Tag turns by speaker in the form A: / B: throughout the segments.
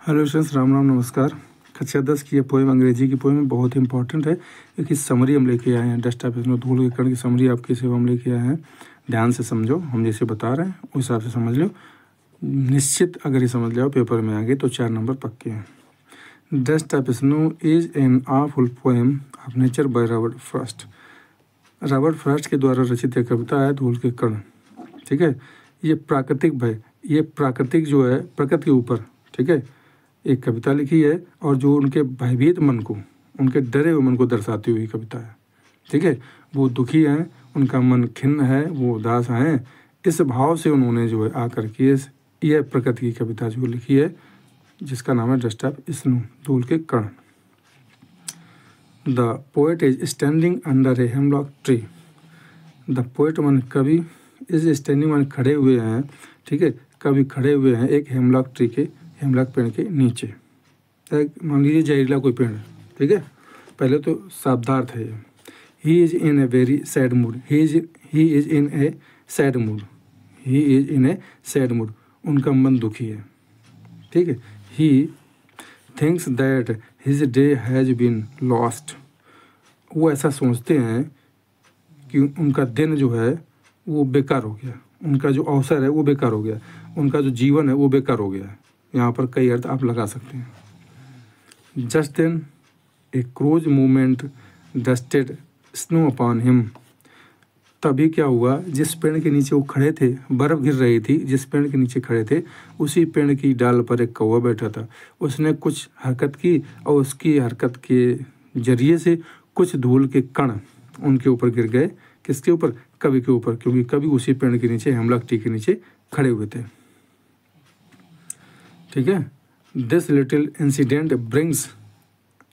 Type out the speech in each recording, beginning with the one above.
A: Hello students, Ram Ram, नमस्कार। कक्षा 10 की ये पोएम अंग्रेजी की पोएम बहुत ही इंपॉर्टेंट है क्योंकि समरी हम लेके आए हैं। डस्ट ऑफ स्नो, धूल के कण की समरी आपकी सेवा हम लेके आए हैं। ध्यान से समझो, हम जैसे बता रहे हैं उस हिसाब से समझ लो। निश्चित अगर ये समझ लो पेपर में आगे तो 4 नंबर पक्के हैं। Dust of snow is an awful poem of nature by Robert Frost. Robert Frost के द्वारा रचित एक कविता है धूल के कण। ठीक है, ये प्राकृतिक जो है प्रकृति के ऊपर, ठीक है, एक कविता लिखी है और जो उनके भयभीत मन को, उनके डरे हुए मन को दर्शाती हुई कविता है। ठीक है, वो दुखी हैं, उनका मन खिन्न है, वो उदास हैं। इस भाव से उन्होंने जो है आकर के यह प्रकृति की कविता जो लिखी है जिसका नाम है डस्ट ऑफ स्नो, धूल के कण। The poet is standing under a hemlock tree. The poet मन कवि इज स्टैंडिंग मन खड़े हुए हैं, ठीक है, कवि खड़े हुए हैं एक हेमलॉक ट्री के, हेमलॉक पेड़ के नीचे। मान लीजिए जहरीला कोई पेड़, ठीक है, पहले तो शब्दार्थ है। He is in a very sad mood. He is in a sad mood. He is in a sad mood, उनका मन दुखी है। ठीक है, he thinks that his day has been lost. वो ऐसा सोचते हैं कि उनका दिन जो है वो बेकार हो गया, उनका जो अवसर है वो बेकार हो गया, उनका जो जीवन है वो बेकार हो गया। यहाँ पर कई अर्थ आप लगा सकते हैं। Just then a crow's movement dusted snow upon him. तभी क्या हुआ, जिस पेड़ के नीचे वो खड़े थे, बर्फ गिर रही थी, जिस पेड़ के नीचे खड़े थे उसी पेड़ की डाल पर एक कौवा बैठा था। उसने कुछ हरकत की और उसकी हरकत के जरिए से कुछ धूल के कण उनके ऊपर गिर गए। किसके ऊपर? कवि के ऊपर, क्योंकि कवि उसी पेड़ के नीचे, हेमलॉक ट्री के नीचे खड़े हुए थे। ठीक है, this little incident brings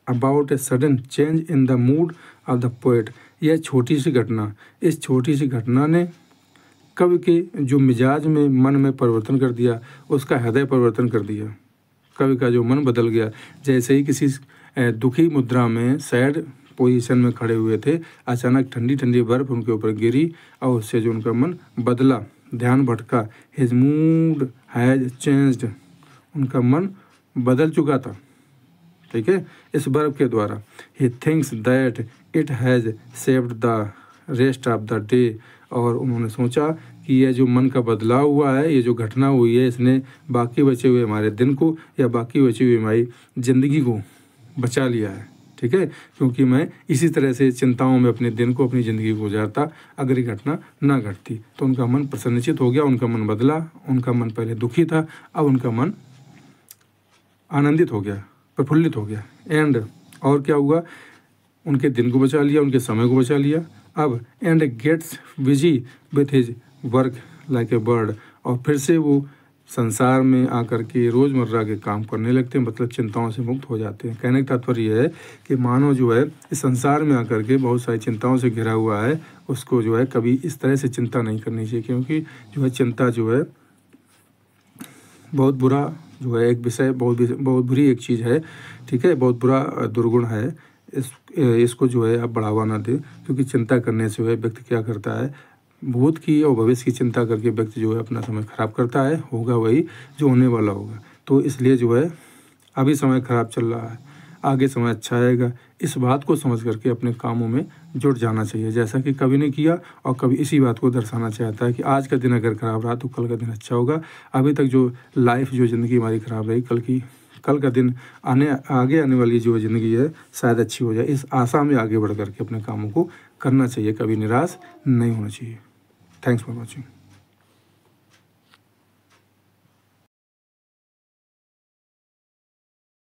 A: about a sudden change in the mood off the poet. यह छोटी सी घटना, इस छोटी सी घटना ने कवि के जो मिजाज में, मन में परिवर्तन कर दिया, उसका हृदय परिवर्तन कर दिया। कवि का जो मन बदल गया, जैसे ही किसी दुखी मुद्रा में, सैड पोजीशन में खड़े हुए थे, अचानक ठंडी ठंडी बर्फ उनके ऊपर गिरी और उससे जो उनका मन बदला, ध्यान भटका। हिज मूड हैज चेंज्ड, उनका मन बदल चुका था। ठीक है, इस बर्फ के द्वारा। ही thinks that it has saved the rest of the day. और उन्होंने सोचा कि यह जो मन का बदलाव हुआ है, ये जो घटना हुई है, इसने बाकी बचे हुए हमारे दिन को या बाकी बची हुई हमारी ज़िंदगी को बचा लिया है। ठीक है, क्योंकि मैं इसी तरह से चिंताओं में अपने दिन को, अपनी ज़िंदगी को गुजारता अगर ये घटना ना घटती। तो उनका मन प्रसन्नचित हो गया, उनका मन बदला। उनका मन पहले दुखी था, अब उनका मन आनंदित हो गया, प्रफुल्लित हो गया। एंड और क्या हुआ, उनके दिन को बचा लिया, उनके समय को बचा लिया। अब and gets busy with his work like a bird. और फिर से वो संसार में आकर के रोज़मर्रा के काम करने लगते हैं, मतलब चिंताओं से मुक्त हो जाते हैं। कहने का तात्पर्य यह है कि मानव जो है इस संसार में आकर के बहुत सारी चिंताओं से घिरा हुआ है, उसको जो है कभी इस तरह से चिंता नहीं करनी चाहिए, क्योंकि जो है चिंता जो है बहुत बुरा जो है एक विषय, बहुत बुरी एक चीज़ है। ठीक है, बहुत बुरा दुर्गुण है। इसको जो है आप बढ़ावा ना दें, क्योंकि चिंता करने से जो है व्यक्ति क्या करता है, भूत की और भविष्य की चिंता करके व्यक्ति जो है अपना समय खराब करता है। होगा वही जो होने वाला होगा। तो इसलिए जो है अभी समय खराब चल रहा है, आगे समय अच्छा आएगा। इस बात को समझ करके अपने कामों में जुट जाना चाहिए, जैसा कि कवि ने किया। और कवि इसी बात को दर्शाना चाहता है कि आज का दिन अगर खराब रहा तो कल का दिन अच्छा होगा। अभी तक जो लाइफ, जो ज़िंदगी हमारी खराब रही, कल का दिन आगे आने वाली जो ज़िंदगी है शायद अच्छी हो जाए। इस आशा में आगे बढ़ करके अपने कामों को करना चाहिए, कभी निराश नहीं होना चाहिए। Thanks for watching.